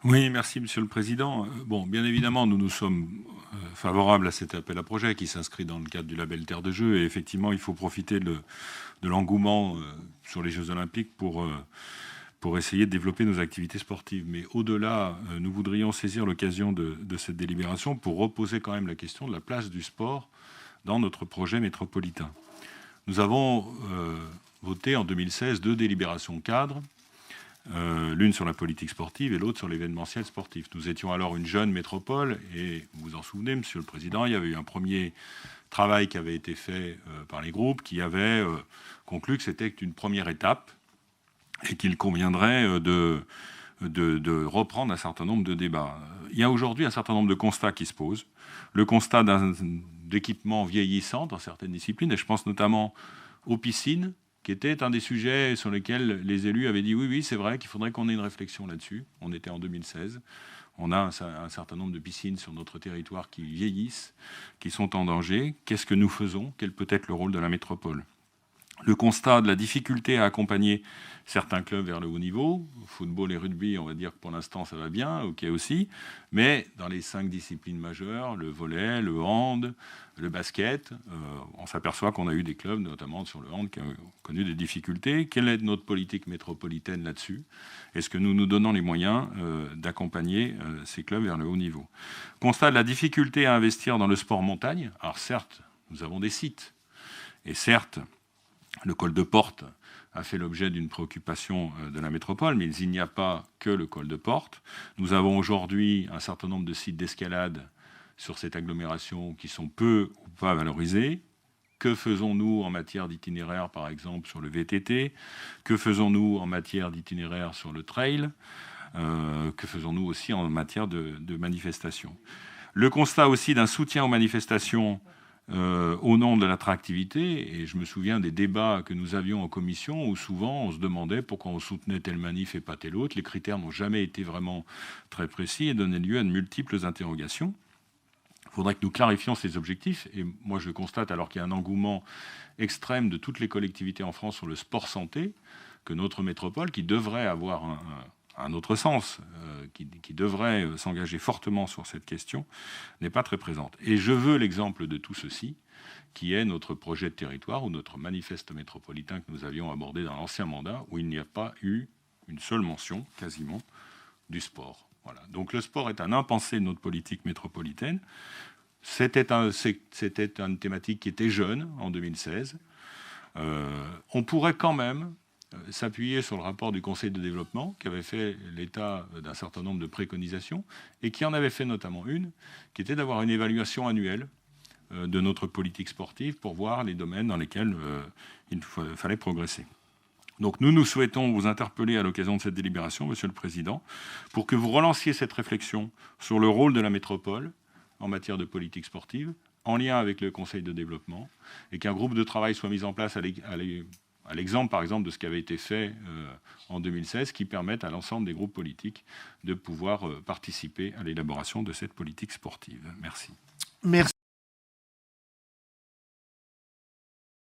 Oui, merci Monsieur le Président. Bon, bien évidemment, nous sommes favorables à cet appel à projet qui s'inscrit dans le cadre du label Terre de Jeux. Et effectivement, il faut profiter de l'engouement sur les Jeux Olympiques pour essayer de développer nos activités sportives. Mais au-delà, nous voudrions saisir l'occasion de cette délibération pour reposer quand même la question de la place du sport dans notre projet métropolitain. Nous avons voté en 2016 2 délibérations cadres, l'une sur la politique sportive et l'autre sur l'événementiel sportif. Nous étions alors une jeune métropole et vous vous en souvenez, Monsieur le Président, il y avait eu un premier travail qui avait été fait par les groupes qui avait conclu que c'était une première étape et qu'il conviendrait de reprendre un certain nombre de débats. Il y a aujourd'hui un certain nombre de constats qui se posent. Le constat d'équipements vieillissants dans certaines disciplines, et je pense notamment aux piscines, qui était un des sujets sur lesquels les élus avaient dit oui, c'est vrai qu'il faudrait qu'on ait une réflexion là-dessus. On était en 2016. On a un certain nombre de piscines sur notre territoire qui vieillissent, qui sont en danger. Qu'est-ce que nous faisons? Quel peut être le rôle de la métropole? Le constat de la difficulté à accompagner certains clubs vers le haut niveau, football et rugby, on va dire que pour l'instant ça va bien, ok aussi, mais dans les 5 disciplines majeures, le volley, le hand, le basket, on s'aperçoit qu'on a eu des clubs, notamment sur le hand, qui ont connu des difficultés. Quelle est notre politique métropolitaine là-dessus? Est-ce que nous nous donnons les moyens d'accompagner ces clubs vers le haut niveau? Constat de la difficulté à investir dans le sport montagne. Alors certes, nous avons des sites, et certes, le col de Porte a fait l'objet d'une préoccupation de la métropole, mais il n'y a pas que le col de Porte. Nous avons aujourd'hui un certain nombre de sites d'escalade sur cette agglomération qui sont peu ou pas valorisés. Que faisons-nous en matière d'itinéraire, par exemple, sur le VTT? Que faisons-nous en matière d'itinéraire sur le trail? Que faisons-nous aussi en matière de manifestations? Le constat aussi d'un soutien aux manifestations au nom de l'attractivité, et je me souviens des débats que nous avions en commission où souvent on se demandait pourquoi on soutenait telle manif et pas telle autre. Les critères n'ont jamais été vraiment très précis et donnaient lieu à de multiples interrogations. Il faudrait que nous clarifions ces objectifs, et moi je constate, alors qu'il y a un engouement extrême de toutes les collectivités en France sur le sport santé, que notre métropole, qui devrait avoir un autre sens, qui devrait s'engager fortement sur cette question, n'est pas très présente. Et je veux l'exemple de tout ceci, qui est notre projet de territoire ou notre manifeste métropolitain que nous avions abordé dans l'ancien mandat, où il n'y a pas eu une seule mention, quasiment, du sport. Voilà. Donc le sport est un impensé de notre politique métropolitaine. C'était une thématique qui était jeune en 2016. On pourrait quand même s'appuyer sur le rapport du Conseil de développement qui avait fait l'état d'un certain nombre de préconisations et qui en avait fait notamment une, qui était d'avoir une évaluation annuelle de notre politique sportive pour voir les domaines dans lesquels il fallait progresser. Donc nous souhaitons vous interpeller à l'occasion de cette délibération, Monsieur le Président, pour que vous relanciez cette réflexion sur le rôle de la métropole en matière de politique sportive, en lien avec le Conseil de développement, et qu'un groupe de travail soit mis en place à l'exemple, par exemple, de ce qui avait été fait en 2016, qui permette à l'ensemble des groupes politiques de pouvoir participer à l'élaboration de cette politique sportive. Merci. Merci.